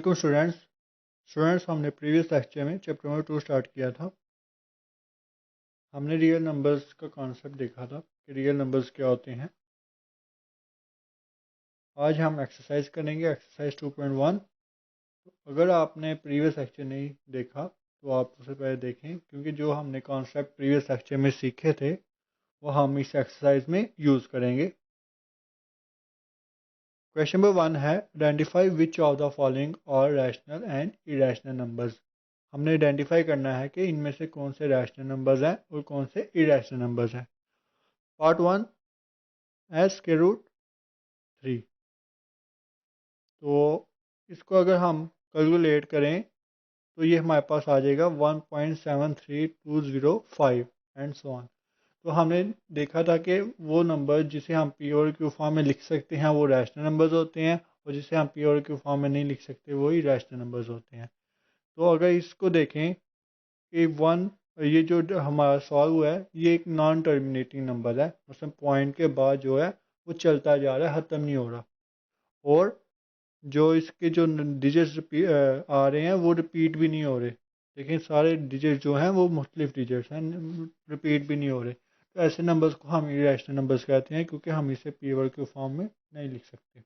Welcome students हमने previous lecture में chapter number 2 start किया था। हमने रियल नंबर्स का कॉन्सेप्ट देखा था कि रियल नंबर्स क्या होते हैं। आज हम एक्सरसाइज करेंगे, एक्सरसाइज 2.1। अगर आपने प्रीवियस लेक्चर नहीं देखा तो आप उससे पहले देखें, क्योंकि जो हमने कॉन्सेप्ट प्रीवियस लेक्चर में सीखे थे वो हम इस एक्सरसाइज में यूज़ करेंगे। क्वेश्चन नंबर 1 है, identify which of the following और रैशनल एंड इरेशनल नंबर्स। हमने आइडेंटिफाई करना है कि इनमें से कौन से रैशनल नंबर्स हैं और कौन से इरेशनल नंबर्स हैं। Part 1, s√3। तो इसको अगर हम कैलकुलेट करें तो ये हमारे पास आ जाएगा 1.73205 एंड सो ऑन। तो हमने देखा था कि वो नंबर जिसे हम पी और क्यू फॉर्म में लिख सकते हैं वो रैशनल नंबर्स होते हैं, और जिसे हम पी और क्यू फॉर्म में नहीं लिख सकते वो इरेशनल नंबर्स होते हैं। तो अगर इसको देखें कि ये जो हमारा सॉल्व हुआ है ये एक नॉन टर्मिनेटिंग नंबर है, मतलब पॉइंट के बाद जो है वो चलता जा रहा है, ख़त्म नहीं हो रहा। और जो इसके जो डिजिट्स आ रहे हैं वो रिपीट भी नहीं हो रहे, लेकिन सारे डिजिट जो हैं वो मुख्तलिफ डिजिट्स हैं, रिपीट भी नहीं हो रहे। तो ऐसे नंबर्स को हम इरेशनल नंबर्स कहते हैं, क्योंकि हम इसे पी और क्यू फॉर्म में नहीं लिख सकते।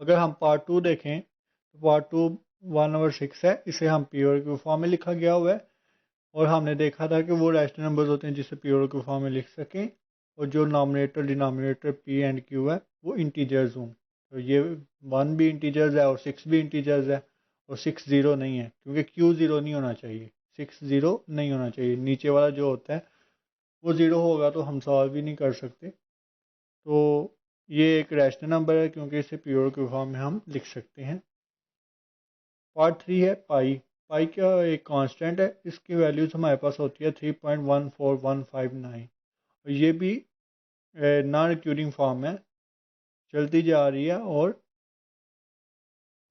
अगर हम पार्ट 2 देखें तो पार्ट 2 1/6 है, इसे हम पी और क्यू फॉर्म में लिखा गया हुआ है। और हमने देखा था कि वो रैशनल नंबर्स होते हैं जिसे पी और क्यू फॉर्म में लिख सकें, और जो nominator denominator P and Q है वो इंटीजर्स हों। तो ये 1 भी इंटीजर्स है और 6 भी इंटीजर्स है, और 6 ज़ीरो नहीं है, क्योंकि क्यू ज़ीरो नहीं होना चाहिए, 6 ज़ीरो नहीं होना चाहिए। नीचे वाला जो होता है वो ज़ीरो होगा तो हम सॉल्व भी नहीं कर सकते। तो ये एक रैशनल नंबर है, क्योंकि इसे पी और क्यू फॉर्म में हम लिख सकते हैं। पार्ट 3 है पाई। पाई का एक कांस्टेंट है, इसकी वैल्यूज हमारे पास होती है 3.14159, और ये भी नॉन रिक्यूरिंग फॉर्म है, चलती जा रही है और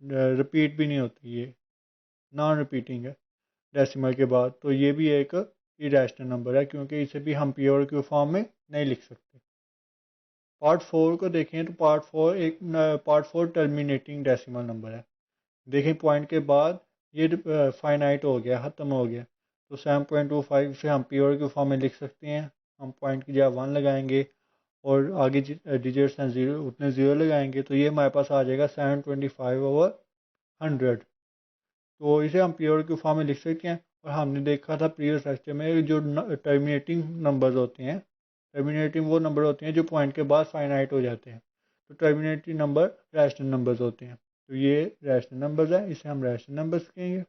रिपीट भी नहीं होती, ये नॉन रिपीटिंग है डेसिमल के बाद। तो ये भी एक इरेशनल नंबर है, क्योंकि इसे भी हम पी और क्यू फॉर्म में नहीं लिख सकते। पार्ट 4 को देखें तो part four terminating decimal number है। देखें पॉइंट के बाद ये फाइनाइट हो गया, ख़त्म हो गया। तो 7.25 से हम पी और क्यू फॉर्म में लिख सकते हैं। हम पॉइंट की जगह 1 लगाएंगे और आगे डिजिट्स हैं ज़ीरो, उतने ज़ीरो लगाएंगे, तो ये हमारे पास आ जाएगा 725/100। तो इसे हम पी और क्यू फॉर्म में लिख सकते हैं। और हमने देखा था प्रीवियस लेक्चर में जो टर्मिनेटिंग नंबर्स होते हैं, टर्मिनेटिंग वो नंबर होते हैं जो पॉइंट के बाद फाइनाइट हो जाते हैं। तो टर्मिनेटिंग नंबर रैशनल नंबर्स होते हैं। तो ये रैशनल नंबर्स है, इसे हम रैशनल नंबर्स कहेंगे।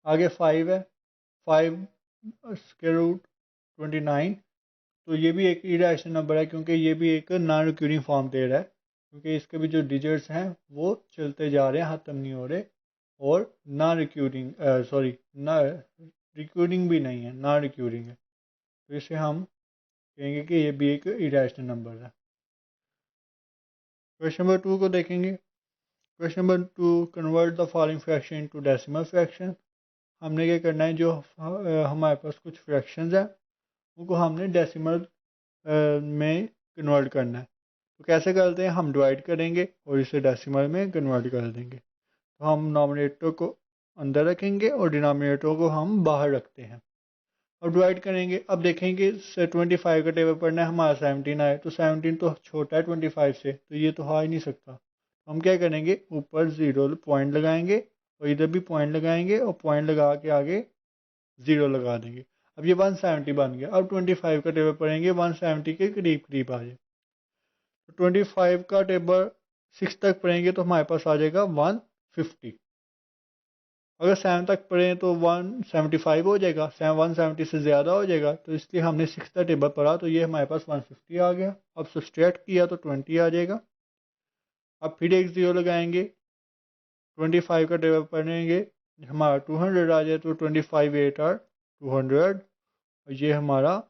आगे 5 है, 5√29। तो ये भी एक इरेशनल नंबर है, क्योंकि ये भी एक नॉन रिक्यूरिंग फॉर्म दे रहा है, क्योंकि इसके भी जो डिजिट्स हैं वो चलते जा रहे हैं, ख़त्म नहीं हो रहे। और नॉन रिक्यूरिंग ना रिक्यूरिंग भी नहीं है, नॉन रिक्यूरिंग है। तो इसे हम कहेंगे कि ये भी एक इरेशनल नंबर है। क्वेश्चन नंबर 2 को देखेंगे। Question number 2, convert the following fraction into decimal fraction. हमने क्या करना है, जो हमारे पास कुछ फ्रैक्शंस हैं उनको हमने डेसिमल में कन्वर्ट करना है। तो कैसे करते हैं, हम डिवाइड करेंगे और इसे डेसिमल में कन्वर्ट कर देंगे। तो हम नॉमिनेटर को अंदर रखेंगे और डिनोमिनेटर को हम बाहर रखते हैं और डिवाइड करेंगे। अब देखेंगे 25 का टेबल पढ़ना है, हमारा 17 आए, तो 17 तो छोटा है 25 से, तो ये तो आ ही नहीं सकता। हम क्या करेंगे, ऊपर ज़ीरो पॉइंट लगाएंगे और इधर भी पॉइंट लगाएंगे और पॉइंट लगा के आगे ज़ीरो लगा देंगे। अब ये 170 बन गया। अब 25 का टेबल पढ़ेंगे, 170 के करीब करीब आ जाए। तो 25 का टेबल 6 तक पढ़ेंगे तो हमारे पास आ जाएगा 150। अगर 7 तक पढ़ें तो 175 हो जाएगा, 170 से ज़्यादा हो जाएगा, तो इसलिए हमने 6 का टेबल पढ़ा, तो ये हमारे पास 150 आ गया। अब सब्सट्रैक्ट किया तो 20 आ जाएगा। अब फिर एक ज़ीरो लगाएंगे, 25 का टेबल पढ़ेंगे, हमारा 200 आ जाए, तो 25 8 आर 200। और ये हमारा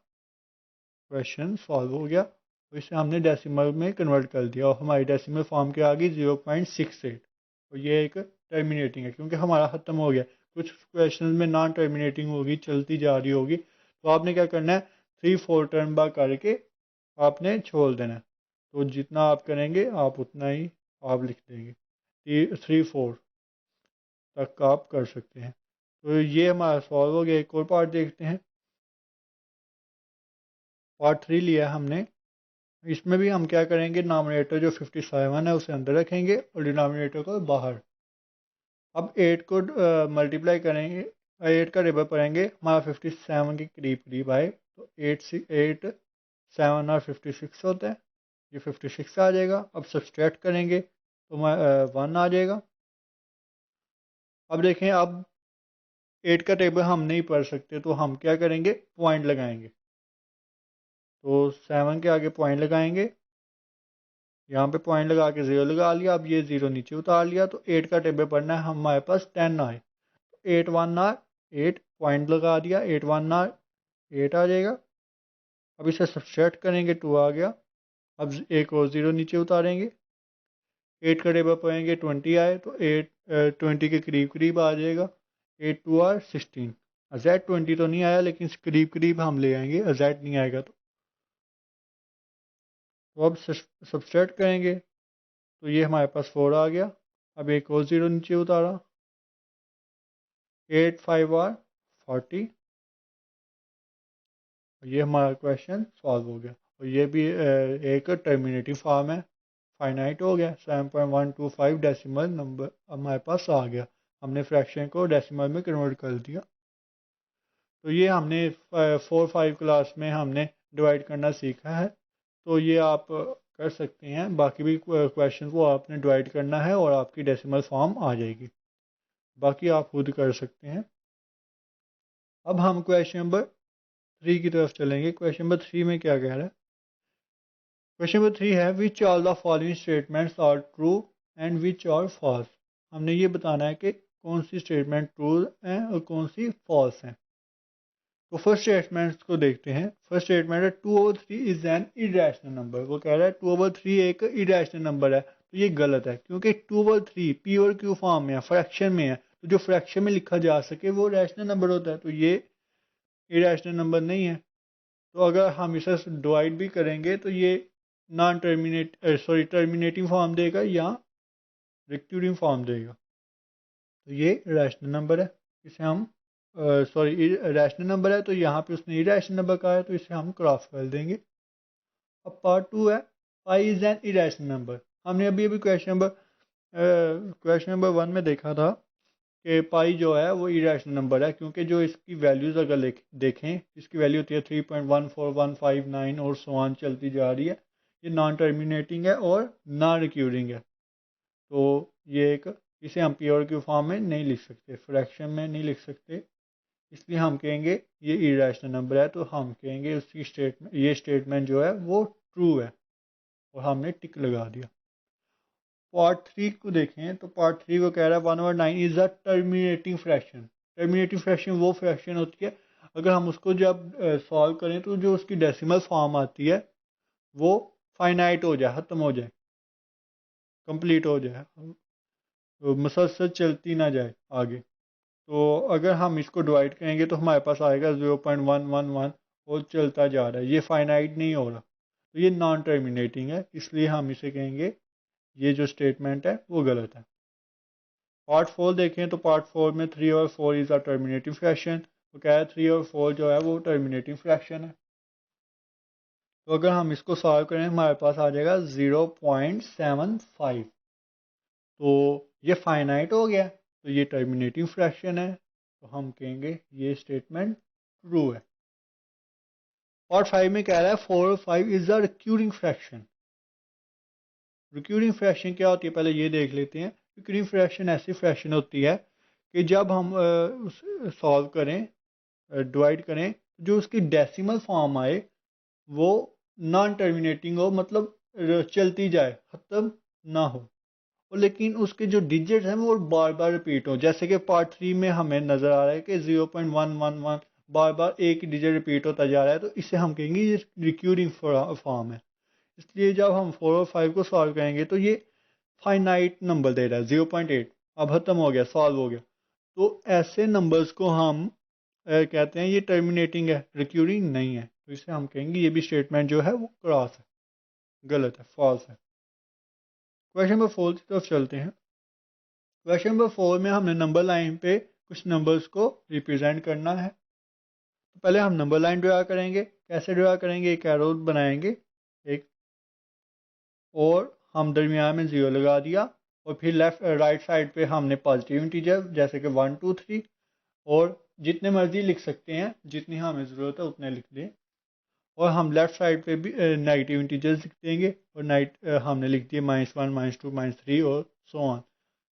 क्वेश्चन सॉल्व हो गया। और इसे हमने डेसिमल में कन्वर्ट कर दिया और हमारी डेसिमल फॉर्म के आगे 0.68। और ये एक टर्मिनेटिंग है, क्योंकि हमारा ख़त्म हो गया। कुछ क्वेश्चन में नॉन टर्मिनेटिंग होगी, चलती जा रही होगी, तो आपने क्या करना है, 3-4 टर्न बार करके आपने छोड़ देना है। तो जितना आप करेंगे आप उतना ही आप लिख देंगे। 3-4 तक आप कर सकते हैं। तो ये हमारा सॉल्व हो गया। एक और पार्ट देखते हैं। पार्ट 3 लिया है हमने। इसमें भी हम क्या करेंगे, डिनोमिनेटर जो 57 है उसे अंदर रखेंगे और डिनोमिनेटर को बाहर। अब 8 को मल्टीप्लाई करेंगे, 8 का रिवर पढ़ेंगे, हमारा 57 के करीब करीब आए तो 8 7 और 56 होता है, ये 56 आ जाएगा। अब सब्सट्रैक्ट करेंगे तो 1 आ जाएगा। अब देखें, अब 8 का टेबल हम नहीं पढ़ सकते तो हम क्या करेंगे, पॉइंट लगाएंगे। तो 7 के आगे पॉइंट लगाएंगे, यहाँ पे पॉइंट लगा के 0 लगा लिया। अब ये 0 नीचे उतार लिया तो 8 का टेबल पढ़ना है, हमारे पास 10 आए। 8 1 आर 8 पॉइंट लगा दिया, 8 1 आर 8 आ जाएगा। अब इसे सब्सट्रैक्ट करेंगे, 2 आ गया। अब एक और 0 नीचे उतारेंगे, 8 का टेबल पढ़ेंगे, 20 आए तो 20 के करीब करीब आ जाएगा। 8 2 आर 16। अजैट 20 तो नहीं आया लेकिन करीब करीब हम ले आएंगे, अजैट नहीं आएगा तो अब सब्सट्रैक्ट करेंगे तो ये हमारे पास 4 आ गया। अब एक और 0 नीचे उतारा, 8 5 आर 40। ये हमारा क्वेश्चन सॉल्व हो गया। और ये भी एक टर्मिनेटिव फॉर्म है, फाइनाइट हो गया। 7.125 डेसिमल नंबर हमारे पास आ गया। हमने फ्रैक्शन को डेसिमल में कन्वर्ट कर दिया। तो ये हमने 4-5 क्लास में हमने डिवाइड करना सीखा है। तो ये आप कर सकते हैं। बाकी भी क्वेश्चन को आपने डिवाइड करना है और आपकी डेसिमल फॉर्म आ जाएगी। बाकी आप खुद कर सकते हैं। अब हम क्वेश्चन नंबर 3 की तरफ चलेंगे। क्वेश्चन नंबर 3 में क्या कह रहा है। क्वेश्चन नंबर 3 है, which all the following statements are true and which are false. हमने ये बताना है कि कौन सी स्टेटमेंट ट्रू है और कौन सी फॉल्स है। तो फर्स्ट स्टेटमेंट को देखते हैं। फर्स्ट स्टेटमेंट है 2/3 इज एन इरेशनल नंबर। वो कह रहा है 2/3 एक इरेशनल नंबर है। तो ये गलत है क्योंकि 2/3 पी और क्यू फॉर्म में है, फ्रैक्शन में है। तो जो फ्रैक्शन में लिखा जा सके वो रैशनल नंबर होता है। तो ये इरेशनल नंबर नहीं है। तो अगर हम इसे डिवाइड भी करेंगे तो ये नॉन टर्मिनेट टर्मिनेटिंग फॉर्म देगा या रिक्यूरिंग फॉर्म देगा। तो ये रैशनल नंबर है, इसे हम रैशनल नंबर है। तो यहाँ पे उसने इरेशनल नंबर कहा है तो इसे हम क्रॉस कर देंगे। अब पार्ट 2 है, pi is an irrational number. हमने अभी अभी क्वेश्चन नंबर 1 में देखा था कि पाई जो है वो इरेशनल नंबर है क्योंकि जो इसकी वैल्यूज़ अगर देखें, इसकी वैल्यू होती है 3.14159 और सो ऑन चलती जा रही है। ये नॉन टर्मिनेटिंग है और नॉन रिक्यूरिंग है। तो ये एक, इसे हम पी और क्यू फॉर्म में नहीं लिख सकते, फ्रैक्शन में नहीं लिख सकते, इसलिए हम कहेंगे ये इरेशनल नंबर है। तो हम कहेंगे उसकी स्टेटमेंट, ये स्टेटमेंट जो है वो ट्रू है और हमने टिक लगा दिया। पार्ट 3 को देखें तो पार्ट 3 को कह रहा है 1/9 is a terminating fraction. Terminating fraction वो फ्रैक्शन होती है अगर हम उसको जब सॉल्व करें तो जो उसकी डेसिमल फॉर्म आती है वो फाइनाइट हो जाए, ख़त्म हो जाए, कंप्लीट हो जाए, मुसलसल चलती ना जाए आगे। तो अगर हम इसको डिवाइड करेंगे तो हमारे पास आएगा 0.111 और चलता जा रहा है, ये फाइनाइट नहीं हो रहा। तो ये नॉन टर्मिनेटिंग है, इसलिए हम इसे कहेंगे ये जो स्टेटमेंट है वो गलत है। पार्ट 4 देखें तो पार्ट 4 में 3 और 4 इज़ अ टर्मिनेटिव फ्रैक्शन। तो क्या है, 3 और 4 जो है वो टर्मिनेटिव फ्रैक्शन है। तो अगर हम इसको सॉल्व करें हमारे पास आ जाएगा 0.75। तो ये फाइनाइट हो गया, तो ये टर्मिनेटिव फ्रैक्शन है। तो हम कहेंगे ये स्टेटमेंट ट्रू है। पार्ट 5 में कह रहा है 4 और 5 is a recurring fraction. Recurring fraction क्या होती है पहले ये देख लेते हैं। रिक्यूरिंग फ्रैक्शन ऐसी फ्रैक्शन होती है कि जब हम सॉल्व करें, डिवाइड करें, जो उसकी डेसिमल फॉर्म आए वो नॉन टर्मिनेटिंग हो, मतलब चलती जाए, ख़त्म ना हो, और लेकिन उसके जो डिजिट्स हैं वो बार बार रिपीट हो। जैसे कि पार्ट 3 में हमें नज़र आ रहा है कि 0.111 बार बार एक ही डिजिट रिपीट होता जा रहा है। तो इसे हम कहेंगे ये रिक्यूरिंग फॉर्म है। इसलिए जब हम 4 और 5 को सॉल्व करेंगे तो ये फाइनाइट नंबर दे रहा है 0.8, अब ख़त्म हो गया, सॉल्व हो गया। तो ऐसे नंबर्स को हम कहते हैं ये टर्मिनेटिंग है, रिक्यूरिंग नहीं है। तो इसे हम कहेंगे ये भी स्टेटमेंट जो है वो क्रॉस है, गलत है, फॉल्स है। क्वेश्चन नंबर 4 की तरफ चलते हैं। क्वेश्चन नंबर 4 में हमने नंबर लाइन पे कुछ नंबर्स को रिप्रेजेंट करना है। तो पहले हम नंबर लाइन ड्रा करेंगे। कैसे ड्रा करेंगे? एक एरो बनाएंगे एक, और हम दरमियान में 0 लगा दिया, और फिर लेफ्ट राइट साइड पे हमने पॉजिटिव इंटीजर जैसे कि 1 2 3, और जितने मर्जी लिख सकते हैं, जितनी हमें ज़रूरत है उतने लिख लें। और हम लेफ्ट साइड पे भी नेगेटिव इंटीजर्स लिख देंगे, और हमने लिख दिए -1 -2 -3 और सो ऑन।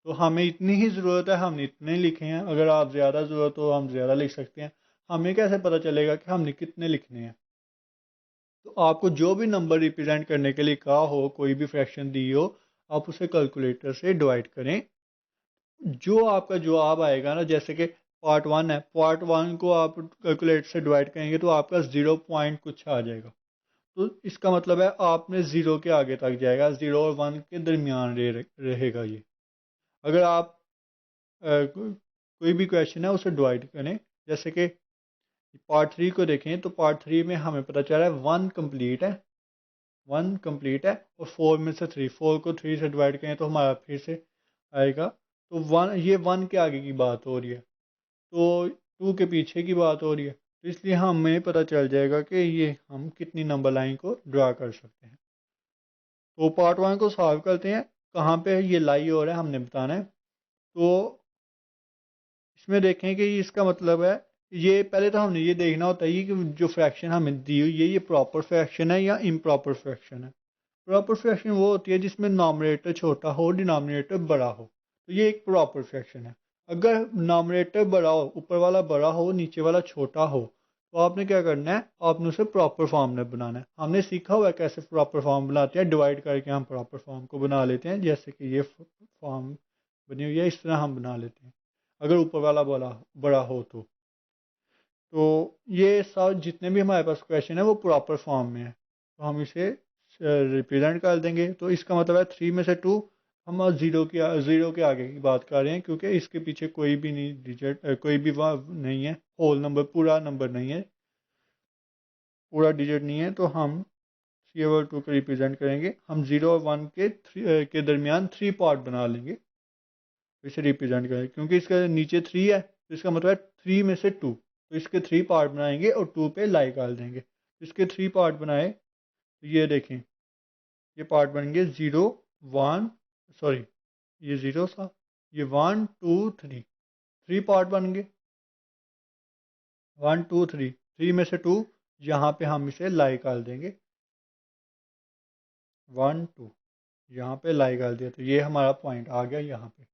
तो हमें इतनी ही ज़रूरत है, हमने इतने लिखे हैं। अगर आप ज़्यादा ज़रूरत हो हम ज़्यादा लिख सकते हैं। हमें कैसे पता चलेगा कि हमने कितने लिखने हैं? तो आपको जो भी नंबर रिप्रेजेंट करने के लिए कहा हो, कोई भी फ्रैक्शन दी हो, आप उसे कैलकुलेटर से डिवाइड करें। जो आपका जवाब आएगा ना, जैसे कि पार्ट 1 है, पार्ट 1 को आप कैलकुलेटर से डिवाइड करेंगे तो आपका 0 पॉइंट कुछ आ जाएगा। तो इसका मतलब है आपने 0 के आगे तक जाएगा, 0 और 1 के दरमियान रहेगा ये। अगर आप कोई भी क्वेश्चन है उसे डिवाइड करें, जैसे कि पार्ट 3 को देखें, तो पार्ट 3 में हमें पता चला है 1 कंप्लीट है, 1 कंप्लीट है, और 4 में से 3, 4 को 3 से डिवाइड करें तो हमारा फिर से आएगा। तो 1, ये 1 के आगे की बात हो रही है, तो 2 के पीछे की बात हो रही है। तो इसलिए हमें पता चल जाएगा कि ये हम कितनी नंबर लाइन को ड्रा कर सकते हैं। तो पार्ट 1 को सॉल्व करते हैं। कहाँ पे ये लाई हो रहा है हमने बताना है। तो इसमें देखें कि इसका मतलब है, ये पहले तो हमने ये देखना होता है कि जो फ्रैक्शन हमें दी हुई है ये प्रॉपर फ्रैक्शन है या इम्प्रॉपर फ्रैक्शन है। प्रॉपर फ्रैक्शन वो होती है जिसमें नॉमिनेटर छोटा हो, डिनोमिनेटर बड़ा हो, तो ये एक प्रॉपर फ्रैक्शन है। अगर नॉमिनेटर बड़ा हो, ऊपर वाला बड़ा हो, नीचे वाला छोटा हो, तो आपने क्या करना है, आपने उसे प्रॉपर फॉर्म में बनाना है। हमने सीखा हुआ है कैसे प्रॉपर फॉर्म बनाते हैं, डिवाइड करके हम प्रॉपर फॉर्म को बना लेते हैं। जैसे कि ये फॉर्म बनी हुई है, इस तरह हम बना लेते हैं अगर ऊपर वाला बड़ा बड़ा हो तो ये सब जितने भी हमारे पास क्वेश्चन है वो प्रॉपर फॉर्म में है, तो हम इसे रिप्रेजेंट कर देंगे। तो इसका मतलब है 3 में से 2, हम 0 के आगे की बात कर रहे हैं, क्योंकि इसके पीछे कोई भी नहीं डिजिट, कोई भी नहीं है, होल नंबर, पूरा नंबर नहीं है, पूरा डिजिट नहीं है। तो हम 3 और 2 को रिप्रेजेंट करेंगे। हम 0 और 1 के दरमियान 3 पार्ट बना लेंगे, इसे रिप्रेजेंट करें, क्योंकि इसका नीचे 3 है, तो इसका मतलब है 3 में से 2, तो इसके 3 पार्ट बनाएंगे और 2 पे लाई डाल देंगे। इसके 3 पार्ट बनाए, तो ये देखें, ये पार्ट बनेंगे 0 1, सॉरी ये 0 था, ये 1 2 3, 3 पार्ट बन गए, 1 2 3, 3 में से 2, यहाँ पे हम इसे लाई डाल देंगे, 1 2, यहाँ पे लाई डाल दिया, तो ये हमारा पॉइंट आ गया यहाँ पे।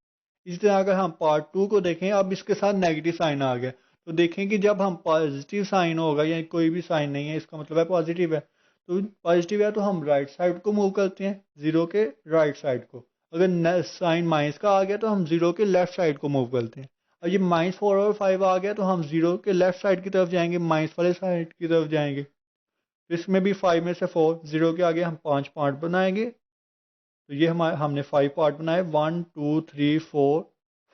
इसी तरह अगर हम पार्ट 2 को देखें, अब इसके साथ नेगेटिव साइन आ गया, तो देखें कि जब हम पॉजिटिव साइन होगा या कोई भी साइन नहीं है, इसका मतलब है पॉजिटिव है, तो पॉजिटिव है तो हम राइट साइड को मूव करते हैं, 0 के राइट साइड को। अगर साइन माइनस का आ गया तो हम 0 के लेफ्ट साइड को मूव करते हैं। और ये -4 और 5 आ गया तो हम 0 के लेफ्ट साइड की तरफ जाएंगे, माइनस वाले साइड की तरफ जाएंगे। तो इसमें भी 5 में से 4, 0 के आगे हम 5 पार्ट बनाएंगे। तो ये हमने 5 पार्ट बनाए, 1 2 3 4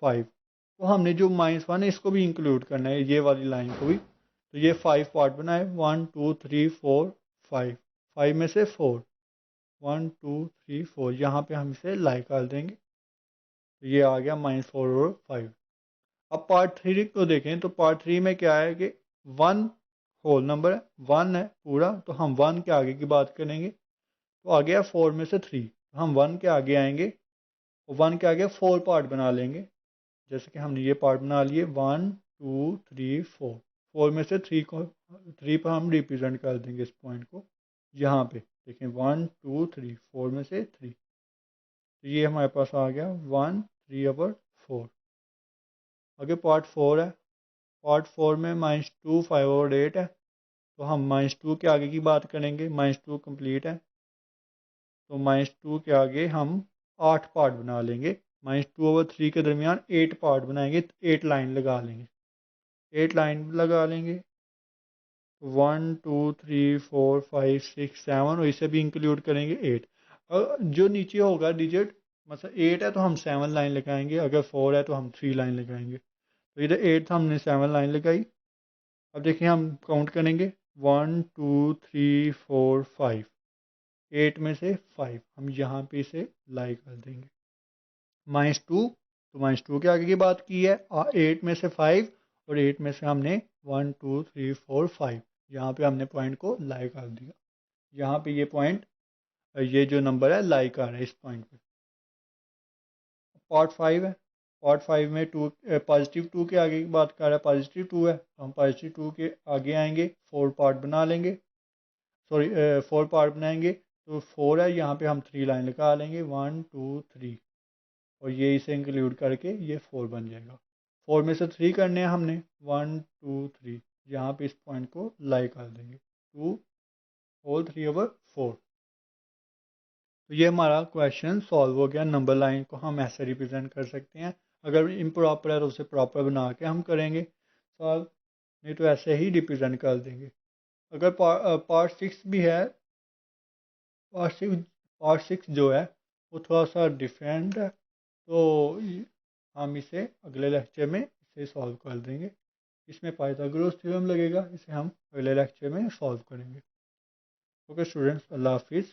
5। तो हमने जो -1 है इसको भी इंक्लूड करना है, ये वाली लाइन को भी। तो ये 5 पार्ट बनाए, 1 2 3 4 5, 5 में से 4, 1 2 3 4, यहाँ पे हम इसे लाइक कर देंगे। तो ये आ गया -4 और 5। अब पार्ट 3 को देखें, तो पार्ट 3 में क्या है कि 1 होल नंबर है, 1 है पूरा, तो हम 1 के आगे की बात करेंगे। तो आ गया 4 में से 3, हम 1 के आगे आएंगे, और 1 के आगे 4 पार्ट बना लेंगे। जैसे कि हमने ये पार्ट बना लिए, 1 2 3 4, 4 में से 3 पर हम रिप्रेजेंट कर देंगे इस पॉइंट को। यहाँ पे देखें, 1 2 3, 4 में से 3, तो ये हमारे पास आ गया 1 3 ओवर 4। आगे पार्ट 4 है, पार्ट 4 में -2 5 ओवर 8 है, तो हम -2 के आगे की बात करेंगे, -2 कंप्लीट है, तो -2 के आगे हम 8 पार्ट बना लेंगे। -2 ओवर 3 के दरमियान 8 पार्ट बनाएंगे, 8 लाइन लगा लेंगे, 8 लाइन लगा लेंगे। 1 2 3 4 5 6 7, और इसे भी इंक्लूड करेंगे 8। और जो नीचे होगा डिजिट, मतलब 8 है तो हम 7 लाइन लगाएंगे, अगर 4 है तो हम 3 लाइन लगाएंगे। तो इधर 8 था, हमने 7 लाइन लगाई। अब देखिए हम काउंट करेंगे, 1 2 3 4 5, 8 में से 5 हम यहाँ पे इसे लाई कर देंगे, -2 तो -2 के आगे की बात की है। 8 में से 5 और 8 में से हमने 1 2 3 4 5, यहाँ पे हमने पॉइंट को लाई कर दिया। यहाँ पे ये पॉइंट, ये जो नंबर है लाई कर रहा है इस पॉइंट पे। पार्ट 5 है। पार्ट 5 में +2 के आगे की बात कर रहा है, +2 है तो हम +2 के आगे आएंगे, 4 पार्ट बना लेंगे, सॉरी 4 पार्ट बनाएंगे। तो 4 है, यहाँ पे हम 3 लाइन लगा लेंगे, 1 2 3, और ये इसे इंक्लूड करके ये 4 बन जाएगा। 4 में से 3 करने हैं हमने, 1 2 3, यहाँ पे इस पॉइंट को लाई कर देंगे, 2 होल 3/4। तो ये हमारा क्वेश्चन सॉल्व हो गया। नंबर लाइन को हम ऐसे रिप्रेजेंट कर सकते हैं। अगर इम्प्रॉपर है तो उसे प्रॉपर बना के हम करेंगे सॉल्व, नहीं तो ऐसे ही रिप्रेजेंट कर देंगे। अगर पार्ट 6 भी है, पार्ट 6 जो है वो थोड़ा सा डिफरेंट है, तो हम इसे अगले लेक्चर में इसे सॉल्व कर देंगे। इसमें पाइथागोरस थ्योरम लगेगा, इसे हम अगले लेक्चर में सॉल्व करेंगे। ओके स्टूडेंट्स, अल्लाह हाफिज़।